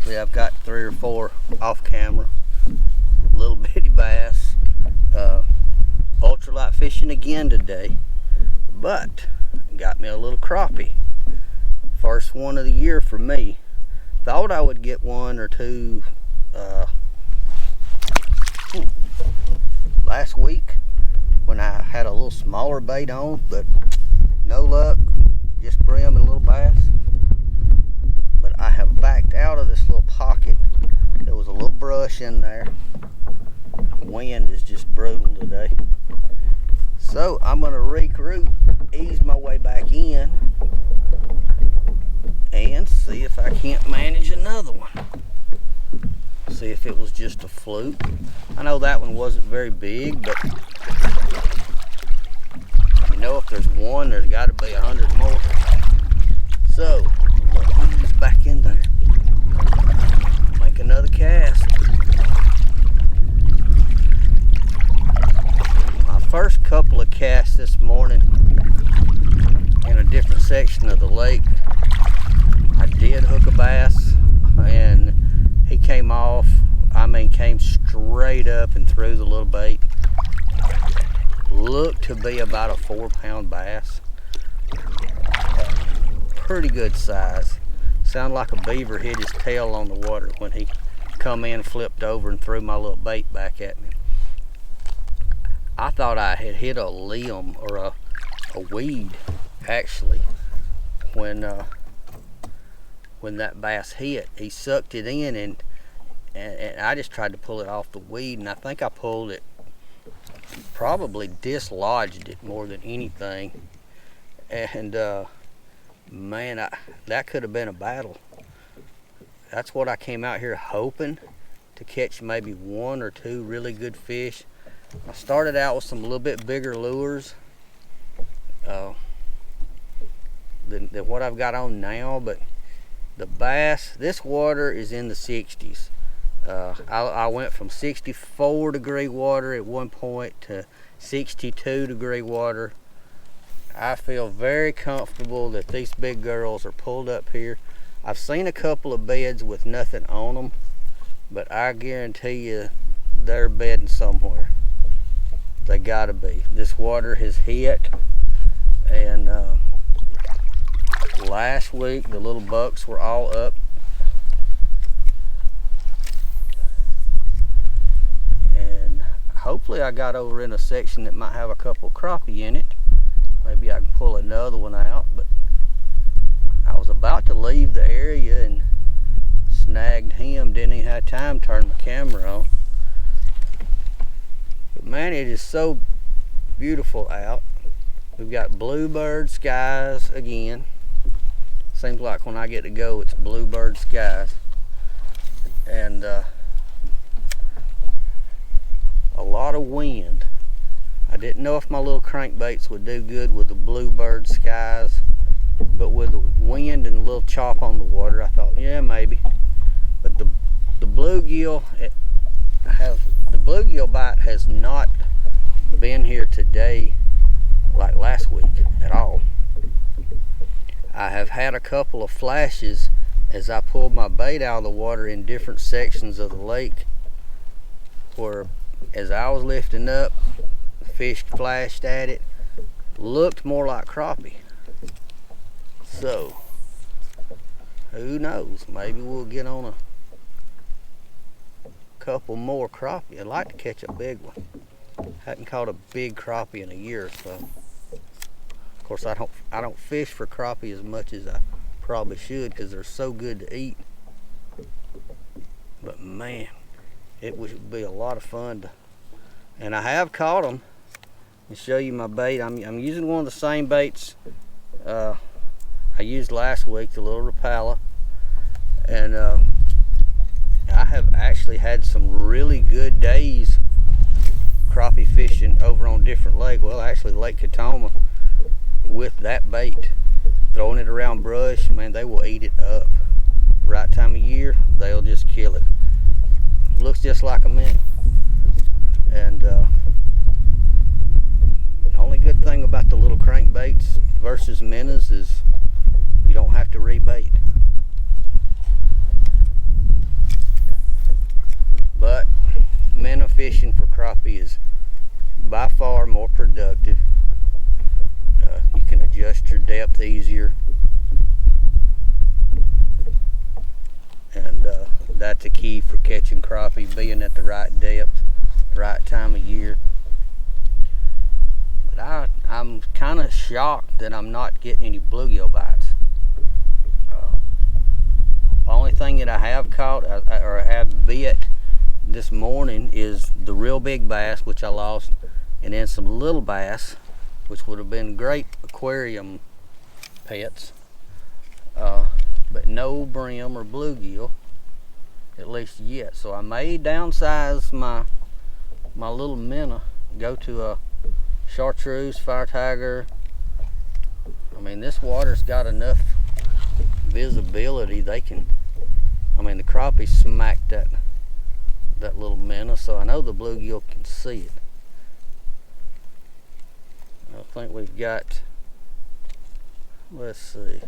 Actually, I've got 3 or 4 off camera, little bitty bass. Ultralight fishing again today, but got me a little crappie. First one of the year for me. Thought I would get 1 or 2 last week when I had a little smaller bait on, but no luck, just brim and little bass. But I have backed out of this little pocket. There was a little brush in there. Wind is just brutal today. So I'm gonna regroup, ease my way back in, and see if I can't manage another one. See if it was just a fluke. I know that one wasn't very big, but you know, if there's one, there's got to be 100 more. So I'm gonna ease back in there, make another cast. My first couple of casts this morning in a different section of the lake, I did hook a bass, and he came off. I mean, came straight up and threw the little bait. Looked to be about a 4-pound bass. Pretty good size. Sounded like a beaver hit his tail on the water when he come in, flipped over, and threw my little bait back at me. I thought I had hit a limb or a weed, actually, when that bass hit. He sucked it in, and I just tried to pull it off the weed, and I think I pulled it, probably dislodged it more than anything. And man, that could have been a battle. That's what I came out here hoping, to catch maybe 1 or 2 really good fish. I started out with some little bit bigger lures than what I've got on now, but the bass, this water is in the 60s. I went from 64 degree water at one point to 62 degree water. I feel very comfortable that these big girls are pulled up here. I've seen a couple of beds with nothing on them, but I guarantee you they're bedding somewhere. They gotta be. This water has hit, and last week the little bucks were all up, and hopefully I got over in a section that might have a couple crappie in it. Maybe I can pull another one out, but I was about to leave the area and snagged him. Didn't even have time to turn my camera on. But man, it is so beautiful out. We've got bluebird skies again. Seems like when I get to go, it's bluebird skies. And a lot of wind. I didn't know if my little crankbaits would do good with the bluebird skies, but with the wind and a little chop on the water, I thought, yeah, maybe. But the bluegill, the bluegill bite has not been here today like last week at all. I have had a couple of flashes as I pulled my bait out of the water in different sections of the lake, where as I was lifting up, fish flashed at it, looked more like crappie. So who knows, maybe we'll get on a couple more crappie. I'd like to catch a big one. Hadn't caught a big crappie in a year or so. Of course, I don't fish for crappie as much as I probably should, because they're so good to eat. But man, it would be a lot of fun to, and I have caught them. I'll show you my bait. I'm using one of the same baits I used last week, the little Rapala, and I have actually had some really good days crappie fishing over on different lake. Well, actually Lake Katoma, with that bait. Throwing it around brush, man, they will eat it up. Right time of year, they'll just kill it. Looks just like a minnow. And the only good thing about the little crankbaits versus minnows is you don't have to rebait. productive. You can adjust your depth easier, and that's a key for catching crappie, being at the right depth, right time of year. But I'm kind of shocked that I'm not getting any bluegill bites. The only thing that I have caught or I have bit this morning is the real big bass, which I lost, and then some little bass, which would have been great aquarium pets, but no brim or bluegill, at least yet. So I may downsize my little minnow, go to a chartreuse, fire tiger. I mean, this water's got enough visibility. They can, I mean, the crappie smacked that little minnow, so I know the bluegill can see it. I think we've got, let's see,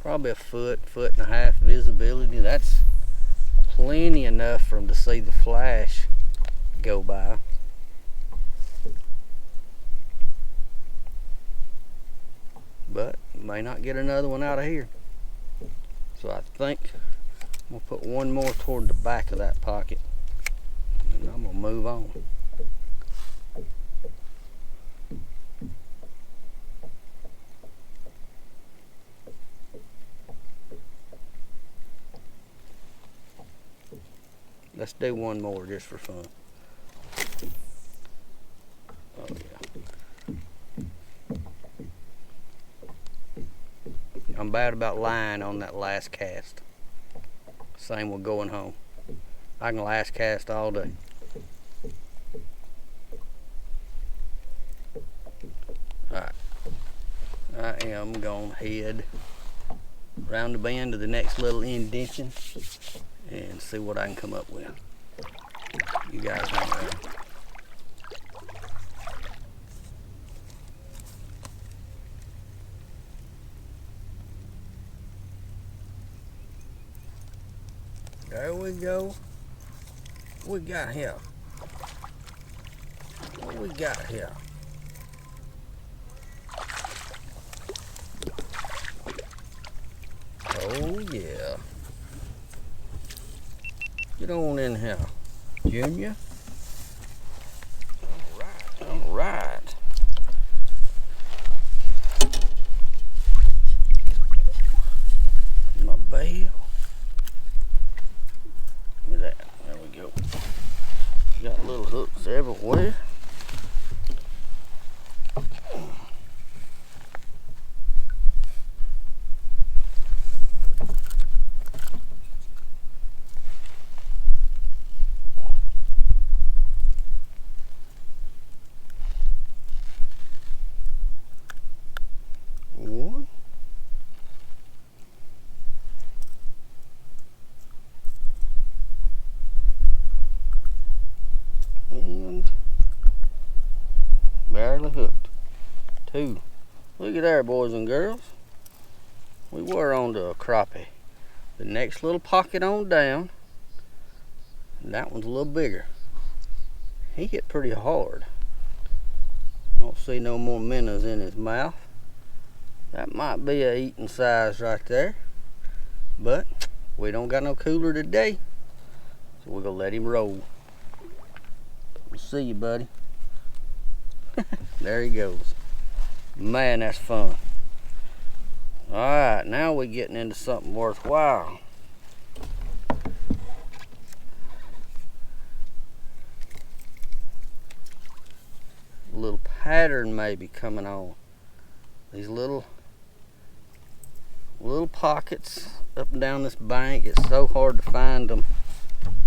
probably a foot and a half visibility. That's plenty enough for them to see the flash go by. But may not get another one out of here. So I think I'm gonna put one more toward the back of that pocket, and I'm gonna move on. Let's do one more just for fun. Oh yeah. I'm bad about lying on that last cast. Same with going home. I can last cast all day. Alright. I am gonna head around the bend to the next little indention and see what I can come up with. You guys hang around. There we go. What we got here? What we got here? Oh yeah. Get on in here, Junior. All right. My bail. Give me that. There we go. Got little hooks everywhere. One. And barely hooked. Two. Look at there, boys and girls. We were on to a crappie. The next little pocket on down, and that one's a little bigger. He hit pretty hard. Don't see no more minnows in his mouth. That might be a eating size right there, but we don't got no cooler today, so we're gonna let him roll. We'll see you, buddy. There he goes. Man, that's fun. All right, now we're getting into something worthwhile. A little pattern maybe coming on. These little pockets up and down this bank. It's so hard to find them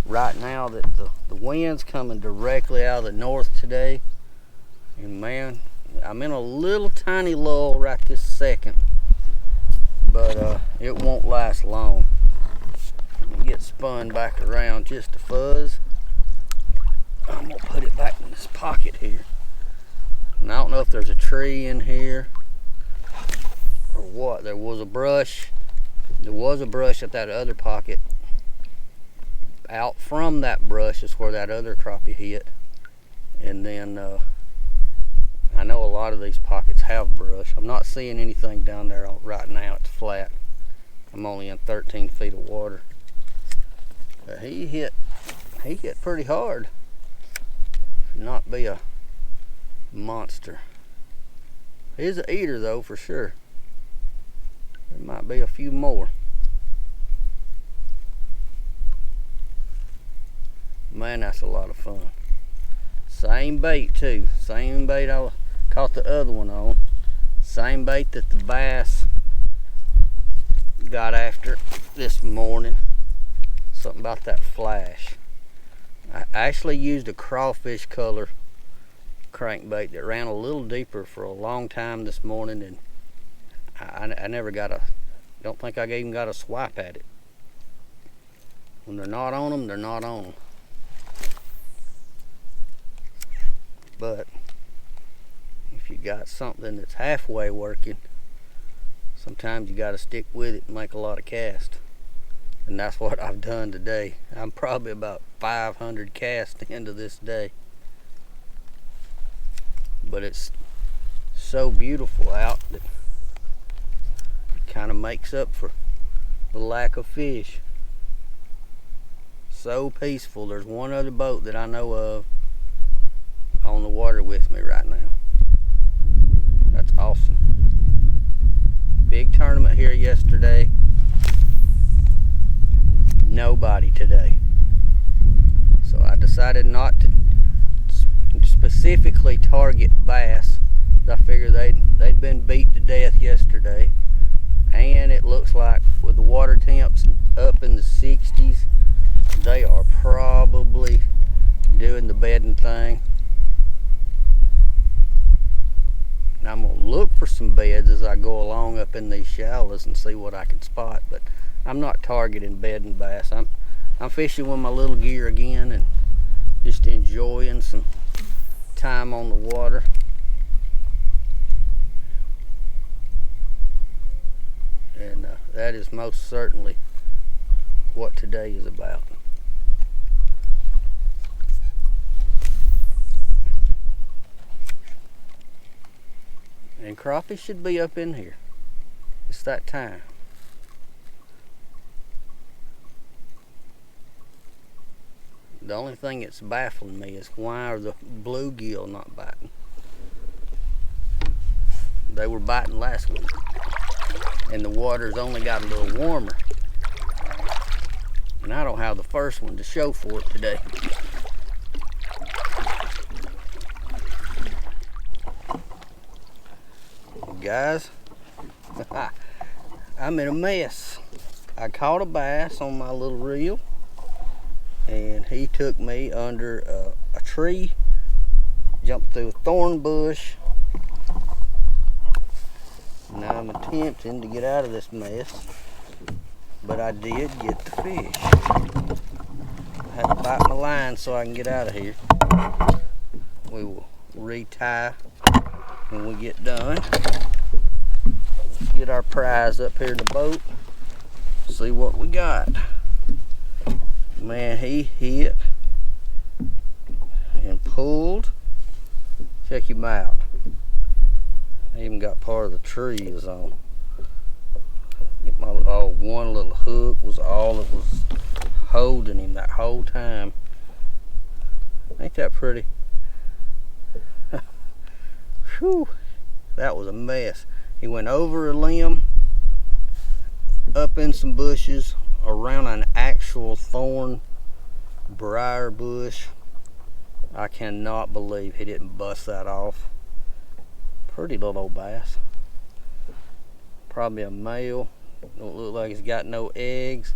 right now that the wind's coming directly out of the north today. And man, I'm in a little tiny lull right this second, but it won't last long. Let me get spun back around just a fuzz. I'm gonna put it back in this pocket here. And I don't know if there's a tree in here or what. There was a brush. There was a brush at that other pocket. Out from that brush is where that other crappie hit. And then I know a lot of these pockets have brush. I'm not seeing anything down there right now. It's flat. I'm only in 13 feet of water. But he hit pretty hard. Should not be a monster. He's an eater though, for sure. There might be a few more. Man, that's a lot of fun. Same bait too. Same bait I caught the other one on. Same bait that the bass got after this morning. Something about that flash. I actually used a crawfish color crankbait that ran a little deeper for a long time this morning, and I never got don't think I even got a swipe at it. When they're not on them, they're not on them. But if you got something that's halfway working, sometimes you got to stick with it and make a lot of casts. And that's what I've done today. I'm probably about 500 casts into this day. But it's so beautiful out that it kind of makes up for the lack of fish. So peaceful. There's one other boat that I know of on the water with me right now. That's awesome. Big tournament here yesterday. Nobody today. So I decided not to specifically target bass. I figured they'd been beat to death yesterday. And it looks like with the water temps up in the 60s, they are probably doing the bedding thing. And I'm gonna look for some beds as I go along up in these shallows and see what I can spot, but I'm not targeting bedding bass. I'm fishing with my little gear again and just enjoying some time on the water. And that is most certainly what today is about. And crappie should be up in here. It's that time. The only thing that's baffling me is why are the bluegill not biting? They were biting last week, and the water's only got a little warmer. And I don't have the first one to show for it today. Guys, I'm in a mess. I caught a bass on my little reel, and he took me under a tree, jumped through a thorn bush. Now I'm attempting to get out of this mess, but I did get the fish. I had to bite my line so I can get out of here. We will retie when we get done. Get our prize up here in the boat, see what we got. Man, he hit and pulled. Check him out. I even got part of the tree is on. Get my one little hook was all that was holding him that whole time. Ain't that pretty? Whew, that was a mess. He went over a limb, up in some bushes, around an actual thorn briar bush. I cannot believe he didn't bust that off. Pretty little old bass. Probably a male. Don't look like he's got no eggs.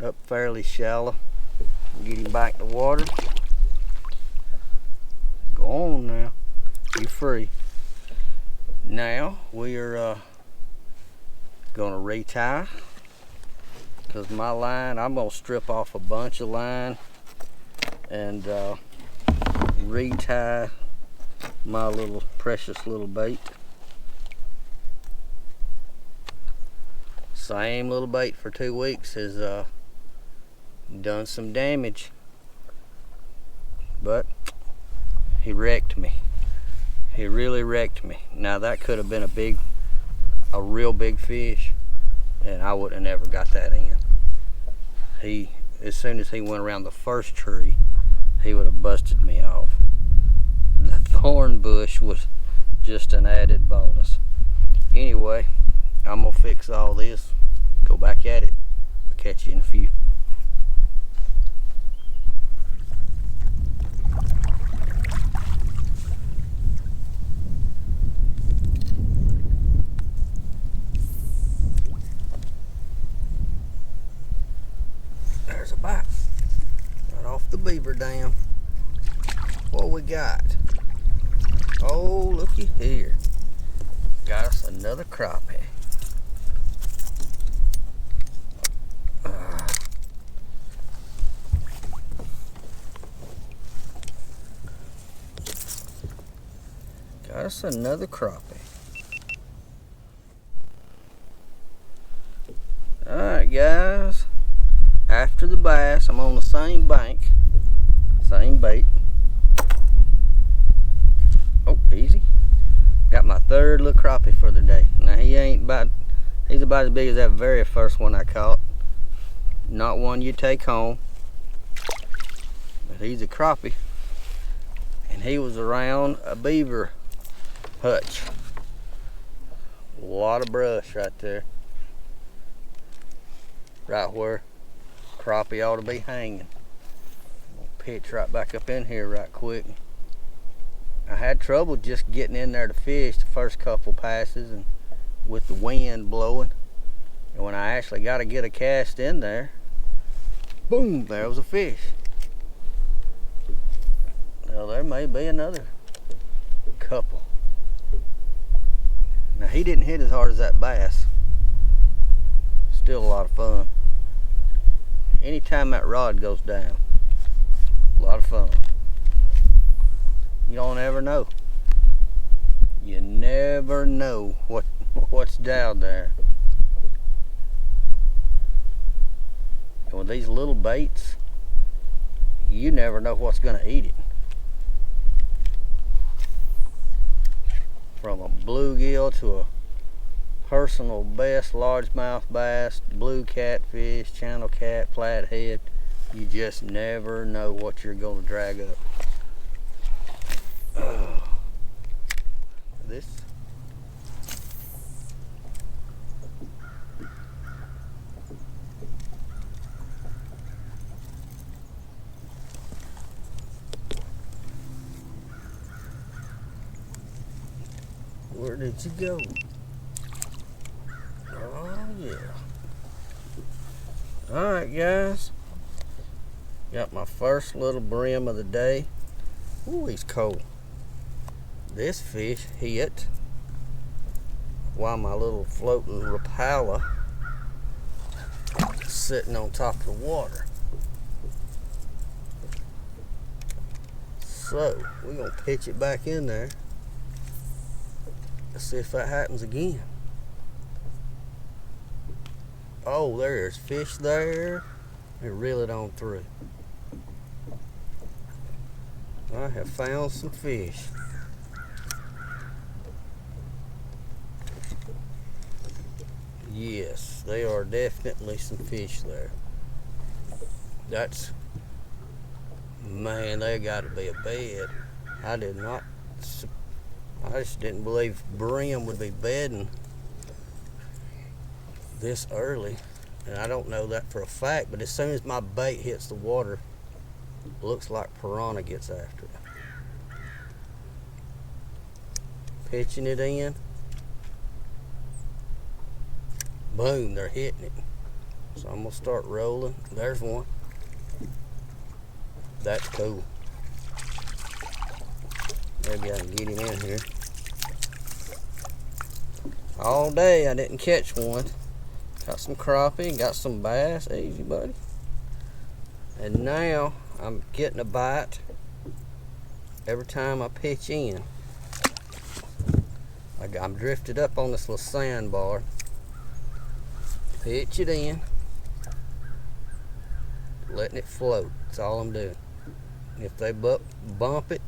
Up fairly shallow. Get him back to water. Go on now. You're free. Now we are gonna retie, because my line, I'm gonna strip off a bunch of line and retie my little precious little bait. Same little bait for 2 weeks has done some damage, but he wrecked me. He really wrecked me. Now that could have been a real big fish, and I wouldn't have never got that in. As soon as he went around the first tree, he would have busted me off. The thorn bush was just an added bonus. Anyway, I'm gonna fix all this, go back at it. I'll catch you in a few. There's a bite right off the beaver dam. What we got? Oh, looky here. Got us another crappie. Got us another crappie. Alright guys, after the bass, I'm on the same bank, same bait. Oh, easy. Got my third little crappie for the day. Now he's about as big as that very first one I caught. Not one you take home, but he's a crappie. And he was around a beaver hutch. A lot of brush right there. Right where crappie ought to be hanging. I'll pitch right back up in here right quick. I had trouble just getting in there to fish the first couple passes, and with the wind blowing. And when I actually got to get a cast in there, boom, there was a fish. Now there may be another couple. Now he didn't hit as hard as that bass. Still a lot of fun. Anytime that rod goes down, a lot of fun. You don't ever know. You never know what's down there. And with these little baits, you never know what's going to eat it. From a bluegill to a personal best largemouth bass, blue catfish, channel cat, flathead, you just never know what you're going to drag up. This where did you go? Oh yeah. Alright guys, got my first little brim of the day. Ooh, he's cold. This fish hit while my little floating Rapala sitting on top of the water. So we're gonna pitch it back in there. Let's see if that happens again. Oh, there's fish there. It reeled on through. I have found some fish. Yes, they are definitely some fish there. Man, they got to be a bed. I just didn't believe brim would be bedding this early. And I don't know that for a fact, but as soon as my bait hits the water, it looks like piranha gets after it. Pitching it in. Boom, they're hitting it. So I'm gonna start rolling. There's one. That's cool. Maybe I can get him in here. All day I didn't catch one. Got some crappie, got some bass. Easy, buddy. And now I'm getting a bite every time I pitch in. I'm drifted up on this little sandbar. Pitch it in, letting it float. That's all I'm doing. If they bump it,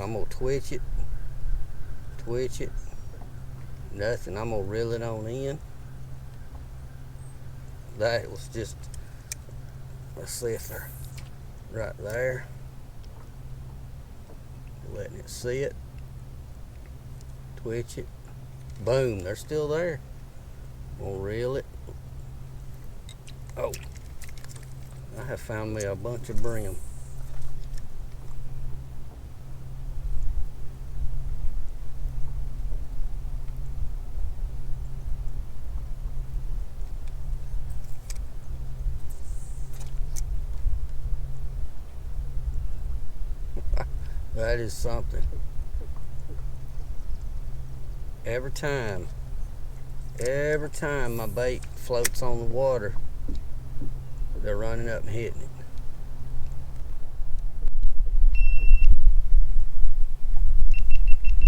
I'm gonna twitch it, nothing. I'm gonna reel it on in. That was just, let's see if they're right there. Letting it sit, twitch it, boom, they're still there. I'm gonna reel it. Oh, I have found me a bunch of bream. That is something. Every time my bait floats on the water, they're running up and hitting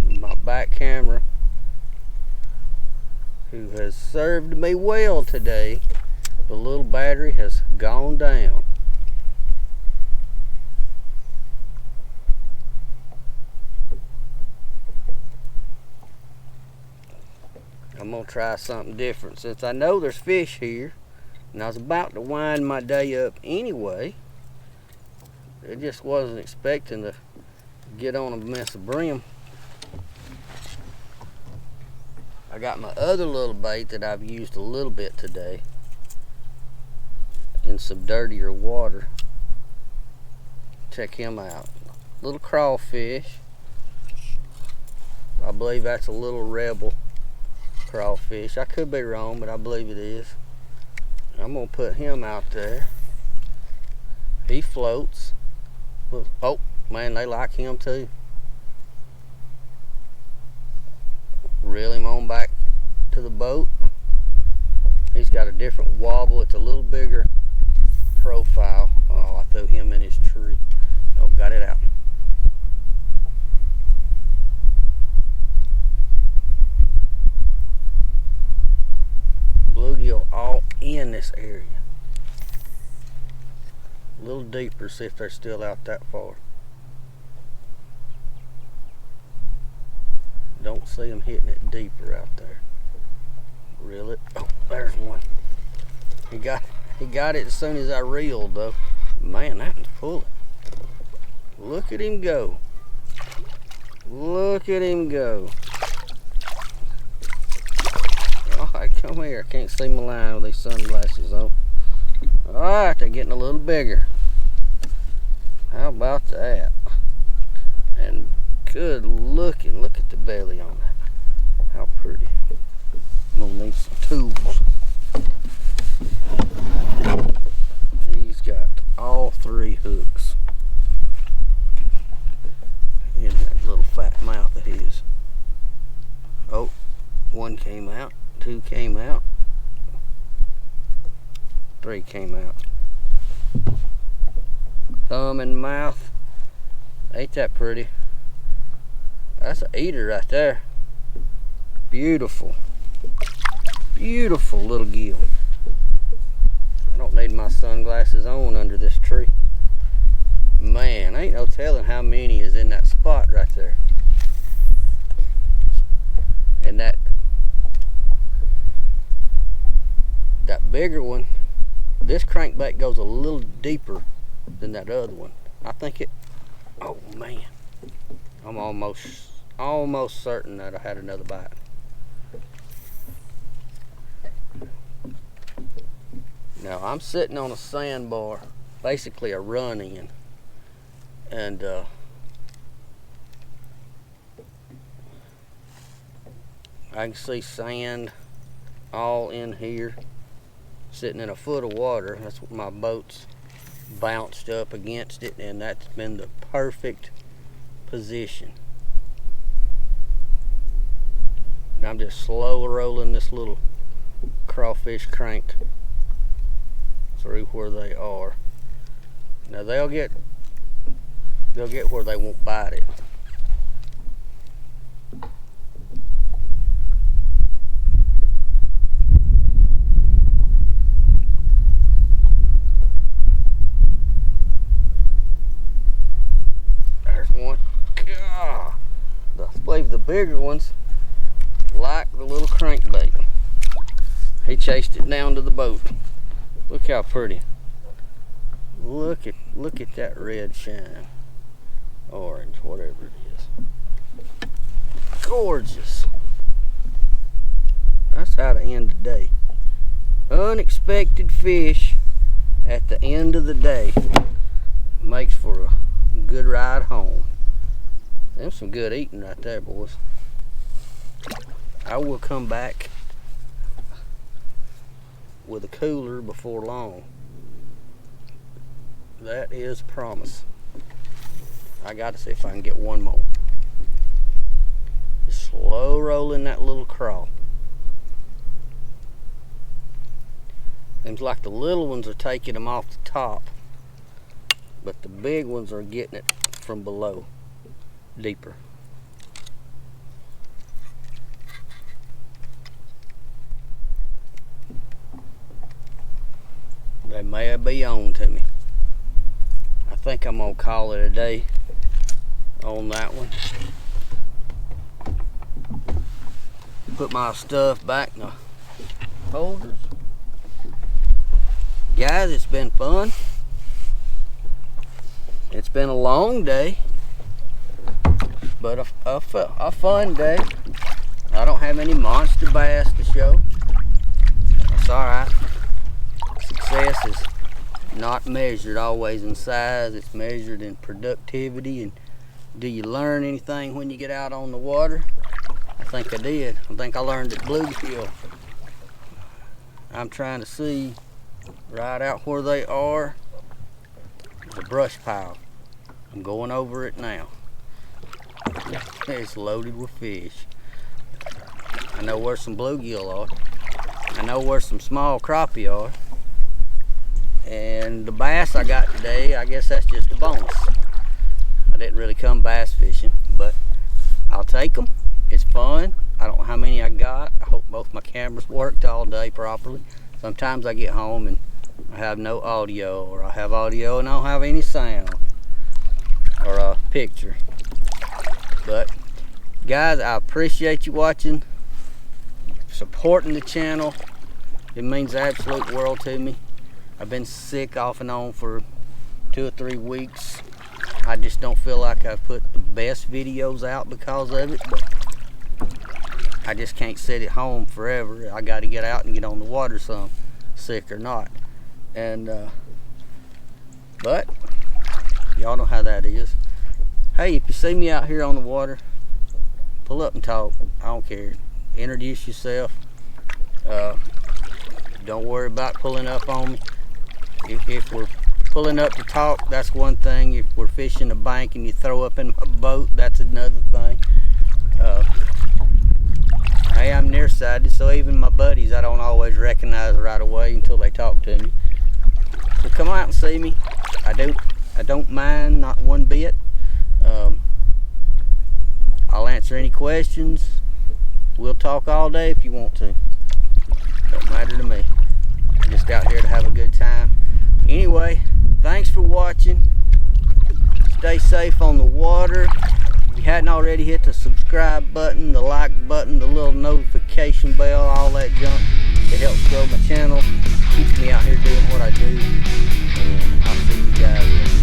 it. My back camera, who has served me well today, the little battery has gone down. I'm gonna try something different since I know there's fish here, and I was about to wind my day up anyway. I just wasn't expecting to get on a mess of bream. I got my other little bait that I've used a little bit today in some dirtier water. Check him out. Little crawfish. I believe that's a little rebel crawfish. I could be wrong, but I believe it is. I'm gonna put him out there. He floats. Oh man, they like him too. Reel him on back to the boat. He's got a different wobble. It's a little bigger profile. Oh, I threw him in his tree. Oh, got it out. Bluegill all in this area. A little deeper, see if they're still out that far. Don't see them hitting it deeper out there. Reel it. Oh, there's one. He got it as soon as I reeled though. Man, that one's pulling. Look at him go. Look at him go. Alright, come here. I can't see my line with these sunglasses on. Alright, they're getting a little bigger. How about that? And good looking. Look at the belly on that. How pretty. I'm gonna need some tools. He's got all 3 hooks in that little fat mouth of his. Oh, 1 came out, 2 came out, 3 came out. Thumb and mouth. Ain't that pretty? That's an eater right there. Beautiful. Beautiful little gill. I don't need my sunglasses on under this tree. Man, ain't no telling how many is in that spot right there. And that bigger one, this crankbait goes a little deeper than that other one. I think it, oh man, I'm almost certain that I had another bite. Now I'm sitting on a sandbar, basically a run-in, and I can see sand all in here, sitting in a foot of water. That's what my boat's bounced up against it, and that's been the perfect position. And I'm just slow rolling this little crawfish crank through where they are. Now they'll get where they won't bite it. There's one. bigger ones like the little crankbait. He chased it down to the boat. Look how pretty. Look at that red shine. Orange, whatever it is. Gorgeous. That's how to end the day. Unexpected fish at the end of the day makes for a good ride home. There's some good eating right there, boys. I will come back with a cooler before long. That is a promise. I got to see if I can get one more. Just slow rolling that little crawl. Seems like the little ones are taking them off the top, but the big ones are getting it from below, deeper. They may be on to me. I think I'm gonna call it a day on that one. Put my stuff back in the holders. Guys, it's been fun. It's been a long day, but a fun day. I don't have any monster bass to show. That's alright. Success is not measured always in size. It's measured in productivity and do you learn anything when you get out on the water? I think I did. I think I learned that bluegill. I'm trying to see right out where they are. There's a brush pile. I'm going over it now. It's loaded with fish. I know where some bluegill are. I know where some small crappie are. And the bass I got today, I guess that's just a bonus. I didn't really come bass fishing, but I'll take them. It's fun. I don't know how many I got. I hope both my cameras worked all day properly. Sometimes I get home and I have no audio, or I have audio and I don't have any sound or a picture. But guys, I appreciate you watching, supporting the channel. It means the absolute world to me. I've been sick off and on for 2 or 3 weeks. I just don't feel like I've put the best videos out because of it, but I just can't sit at home forever. I got to get out and get on the water some, sick or not. And but y'all know how that is. Hey, if you see me out here on the water, pull up and talk. I don't care. Introduce yourself. Don't worry about pulling up on me. If we're pulling up to talk, that's one thing. If we're fishing a bank and you throw up in my boat, that's another thing. Hey, I'm nearsighted, so even my buddies I don't always recognize right away until they talk to me. So come out and see me. I don't mind, not one bit. I'll answer any questions. We'll talk all day if you want to. Don't matter to me. I'm just out here to have a good time. Anyway, thanks for watching. Stay safe on the water. If you hadn't already, hit the subscribe button, the like button, the little notification bell, all that junk. It helps grow my channel. Keeps me out here doing what I do. And I'll see you guys